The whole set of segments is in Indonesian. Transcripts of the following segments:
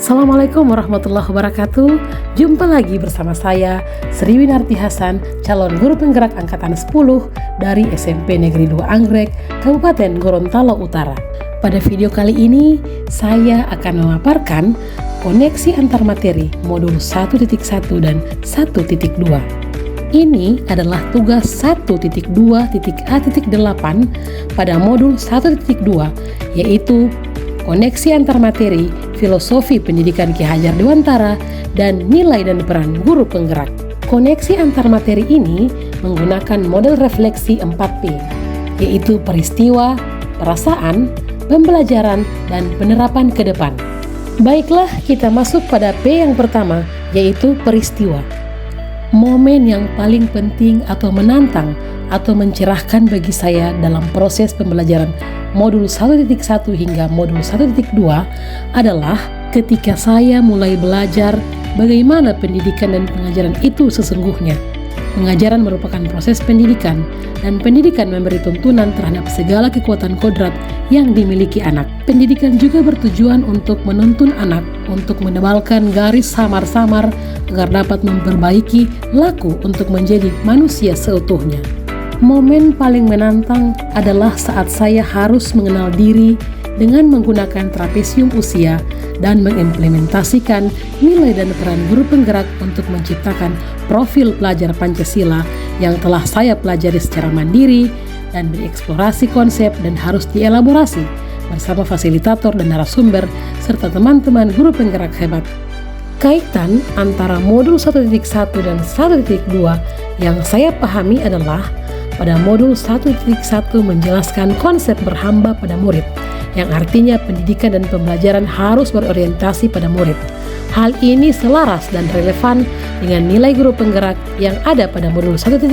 Assalamualaikum warahmatullahi wabarakatuh. Jumpa lagi bersama saya Sri Winarti Hasan, calon guru penggerak angkatan 10 dari SMP Negeri 2 Anggrek, Kabupaten Gorontalo Utara. Pada video kali ini saya akan memaparkan koneksi antar materi modul 1.1 dan 1.2. Ini adalah tugas 1.2.A.8 pada modul 1.2, yaitu koneksi antar materi Filosofi Pendidikan Ki Hajar Dewantara dan Nilai dan Peran Guru Penggerak. Koneksi antar materi ini menggunakan model refleksi 4P, yaitu peristiwa, perasaan, pembelajaran, dan penerapan ke depan. Baiklah, kita masuk pada P yang pertama, yaitu peristiwa. Momen yang paling penting atau menantang atau mencerahkan bagi saya dalam proses pembelajaran modul 1.1 hingga modul 1.2 adalah ketika saya mulai belajar bagaimana pendidikan dan pengajaran itu sesungguhnya. Pengajaran merupakan proses pendidikan, dan pendidikan memberi tuntunan terhadap segala kekuatan kodrat yang dimiliki anak. Pendidikan juga bertujuan untuk menuntun anak untuk menebalkan garis samar-samar agar dapat memperbaiki laku untuk menjadi manusia seutuhnya. Momen paling menantang adalah saat saya harus mengenal diri dengan menggunakan trapesium usia dan mengimplementasikan nilai dan peran guru penggerak untuk menciptakan profil pelajar Pancasila yang telah saya pelajari secara mandiri dan bereksplorasi konsep dan harus dielaborasi bersama fasilitator dan narasumber serta teman-teman guru penggerak hebat. Kaitan antara modul 1.1 dan 1.2 yang saya pahami adalah pada modul 1.1 menjelaskan konsep berhamba pada murid, yang artinya pendidikan dan pembelajaran harus berorientasi pada murid. Hal ini selaras dan relevan dengan nilai guru penggerak yang ada pada modul 1.2,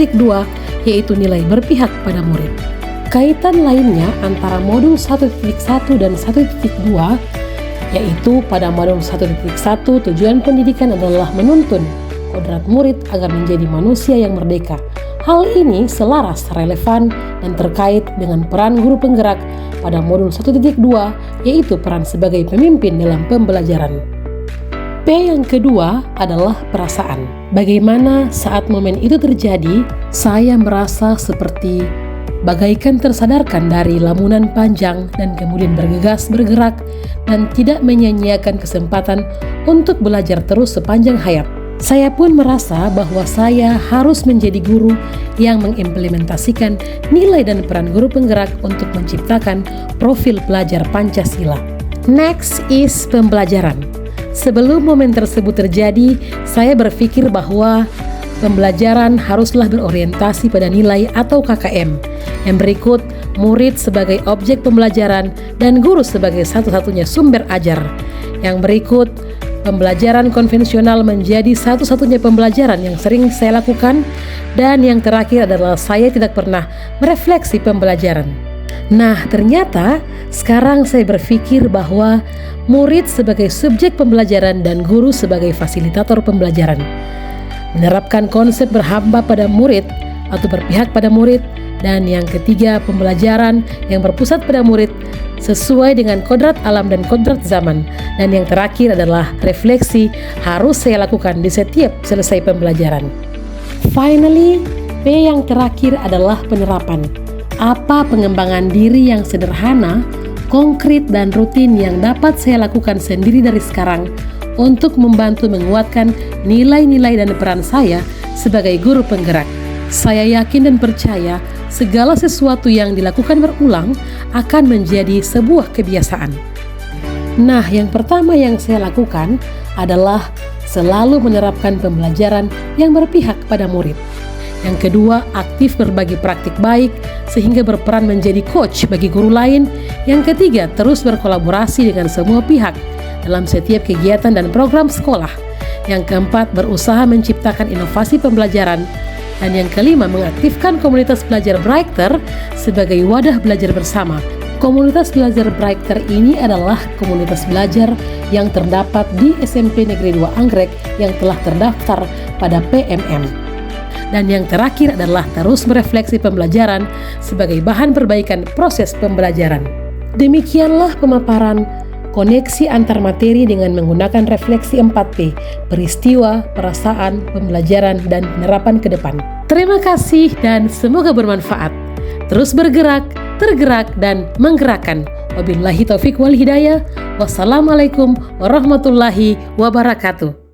yaitu nilai berpihak pada murid. Kaitan lainnya antara modul 1.1 dan 1.2, yaitu pada modul 1.1 tujuan pendidikan adalah menuntun kodrat murid agar menjadi manusia yang merdeka. Hal ini selaras, relevan, dan terkait dengan peran guru penggerak pada modul 1.2, yaitu peran sebagai pemimpin dalam pembelajaran. P yang kedua adalah perasaan. Bagaimana saat momen itu terjadi, saya merasa seperti bagaikan tersadarkan dari lamunan panjang dan kemudian bergegas bergerak dan tidak menyia-nyiakan kesempatan untuk belajar terus sepanjang hayat. Saya pun merasa bahwa saya harus menjadi guru yang mengimplementasikan nilai dan peran guru penggerak untuk menciptakan profil pelajar Pancasila. Next is pembelajaran. Sebelum momen tersebut terjadi, saya berpikir bahwa pembelajaran haruslah berorientasi pada nilai atau KKM. Yang berikut, murid sebagai objek pembelajaran dan guru sebagai satu-satunya sumber ajar. Yang berikut, pembelajaran konvensional menjadi satu-satunya pembelajaran yang sering saya lakukan, dan yang terakhir adalah saya tidak pernah merefleksi pembelajaran. Nah, ternyata sekarang saya berpikir bahwa murid sebagai subjek pembelajaran dan guru sebagai fasilitator pembelajaran. Menerapkan konsep berhamba pada murid atau berpihak pada murid, dan yang ketiga pembelajaran yang berpusat pada murid sesuai dengan kodrat alam dan kodrat zaman, dan yang terakhir adalah refleksi harus saya lakukan di setiap selesai pembelajaran. Finally, P yang terakhir adalah penerapan. Apa pengembangan diri yang sederhana, konkret, dan rutin yang dapat saya lakukan sendiri dari sekarang untuk membantu menguatkan nilai-nilai dan peran saya sebagai guru penggerak. Saya yakin dan percaya segala sesuatu yang dilakukan berulang akan menjadi sebuah kebiasaan. Nah, yang pertama yang saya lakukan adalah selalu menerapkan pembelajaran yang berpihak pada murid. Yang kedua, aktif berbagi praktik baik sehingga berperan menjadi coach bagi guru lain. Yang ketiga, terus berkolaborasi dengan semua pihak dalam setiap kegiatan dan program sekolah. Yang keempat, berusaha menciptakan inovasi pembelajaran. Dan yang kelima, mengaktifkan komunitas belajar Brighter sebagai wadah belajar bersama. Komunitas belajar Brighter ini adalah komunitas belajar yang terdapat di SMP Negeri 2 Anggrek yang telah terdaftar pada PMM. Dan yang terakhir adalah terus merefleksi pembelajaran sebagai bahan perbaikan proses pembelajaran. Demikianlah pemaparan koneksi antar materi dengan menggunakan refleksi 4P, peristiwa, perasaan, pembelajaran, dan penerapan ke depan. Terima kasih dan semoga bermanfaat. Terus bergerak, tergerak, dan menggerakkan. Wabillahi taufik wal hidayah. Wassalamualaikum warahmatullahi wabarakatuh.